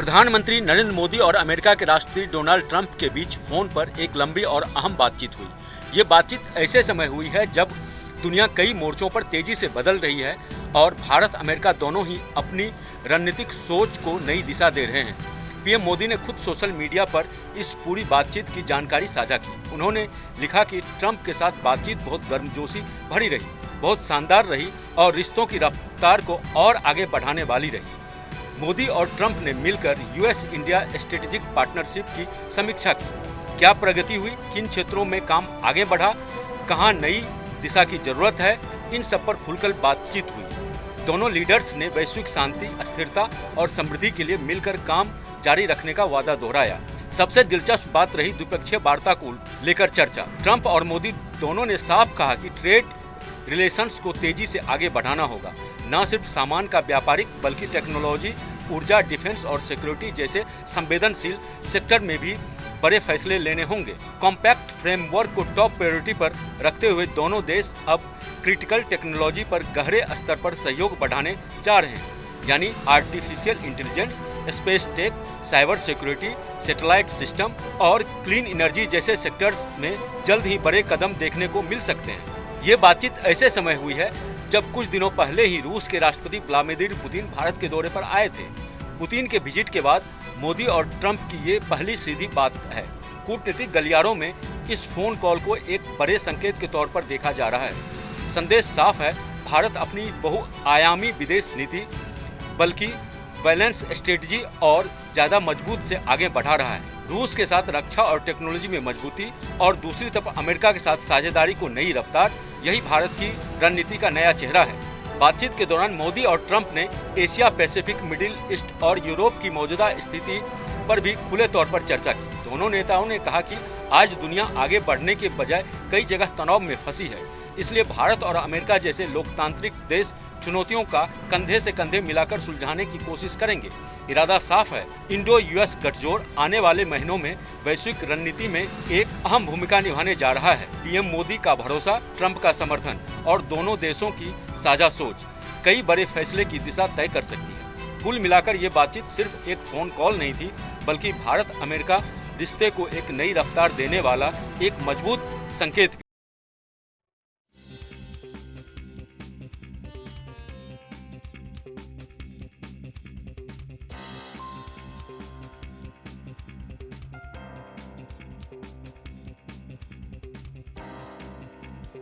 प्रधानमंत्री नरेंद्र मोदी और अमेरिका के राष्ट्रपति डोनाल्ड ट्रंप के बीच फोन पर एक लंबी और अहम बातचीत हुई। ये बातचीत ऐसे समय हुई है जब दुनिया कई मोर्चों पर तेजी से बदल रही है और भारत अमेरिका दोनों ही अपनी रणनीतिक सोच को नई दिशा दे रहे हैं। पीएम मोदी ने खुद सोशल मीडिया पर इस पूरी बातचीत की जानकारी साझा की। उन्होंने लिखा कि ट्रंप के साथ बातचीत बहुत गर्मजोशी भरी रही, बहुत शानदार रही और रिश्तों की रफ्तार को और आगे बढ़ाने वाली रही। मोदी और ट्रंप ने मिलकर यूएस इंडिया स्ट्रेटेजिक पार्टनरशिप की समीक्षा की। क्या प्रगति हुई, किन क्षेत्रों में काम आगे बढ़ा, कहां नई दिशा की जरूरत है, इन सब पर खुलकर बातचीत हुई। दोनों लीडर्स ने वैश्विक शांति, स्थिरता और समृद्धि के लिए मिलकर काम जारी रखने का वादा दोहराया। सबसे दिलचस्प बात रही द्विपक्षीय वार्ता को लेकर चर्चा। ट्रंप और मोदी दोनों ने साफ कहा कि ट्रेड रिलेशंस को तेजी से आगे बढ़ाना होगा। न सिर्फ सामान का व्यापारिक बल्कि टेक्नोलॉजी, ऊर्जा, डिफेंस और सिक्योरिटी जैसे संवेदनशील सेक्टर में भी बड़े फैसले लेने होंगे। कॉम्पैक्ट फ्रेमवर्क को टॉप प्रायोरिटी पर रखते हुए दोनों देश अब क्रिटिकल टेक्नोलॉजी पर गहरे स्तर पर सहयोग बढ़ाने जा रहे हैं, यानी artificial intelligence, space tech, cyber security, satellite system और क्लीन एनर्जी जैसे सेक्टर्स में जल्द ही बड़े कदम देखने को मिल सकते हैं। ये बातचीत ऐसे समय हुई है जब कुछ दिनों पहले ही रूस के राष्ट्रपति व्लादिमीर पुतिन भारत के दौरे पर आए थे। पुतिन के विजिट के बाद मोदी और ट्रंप की ये पहली सीधी बात है। कूटनीतिक गलियारों में इस फोन कॉल को एक बड़े संकेत के तौर पर देखा जा रहा है। संदेश साफ है, भारत अपनी बहुआयामी विदेश नीति बल्कि बैलेंस स्ट्रेटजी और ज्यादा मजबूत से आगे बढ़ा रहा है। रूस के साथ रक्षा और टेक्नोलॉजी में मजबूती और दूसरी तरफ अमेरिका के साथ साझेदारी को नई रफ्तार, यही भारत की रणनीति का नया चेहरा है। बातचीत के दौरान मोदी और ट्रंप ने एशिया पैसिफिक, मिडिल ईस्ट और यूरोप की मौजूदा स्थिति पर भी खुले तौर पर चर्चा की। दोनों नेताओं ने कहा कि आज दुनिया आगे बढ़ने के बजाय कई जगह तनाव में फंसी है, इसलिए भारत और अमेरिका जैसे लोकतांत्रिक देश चुनौतियों का कंधे से कंधे मिलाकर सुलझाने की कोशिश करेंगे। इरादा साफ है, इंडो यूएस गठजोड़ आने वाले महीनों में वैश्विक रणनीति में एक अहम भूमिका निभाने जा रहा है। पीएम मोदी का भरोसा, ट्रंप का समर्थन और दोनों देशों की साझा सोच कई बड़े फैसले की दिशा तय कर सकती है। कुल मिलाकर ये बातचीत सिर्फ एक फोन कॉल नहीं थी, बल्कि भारत अमेरिका रिश्ते को एक नई रफ्तार देने वाला एक मजबूत संकेत भी।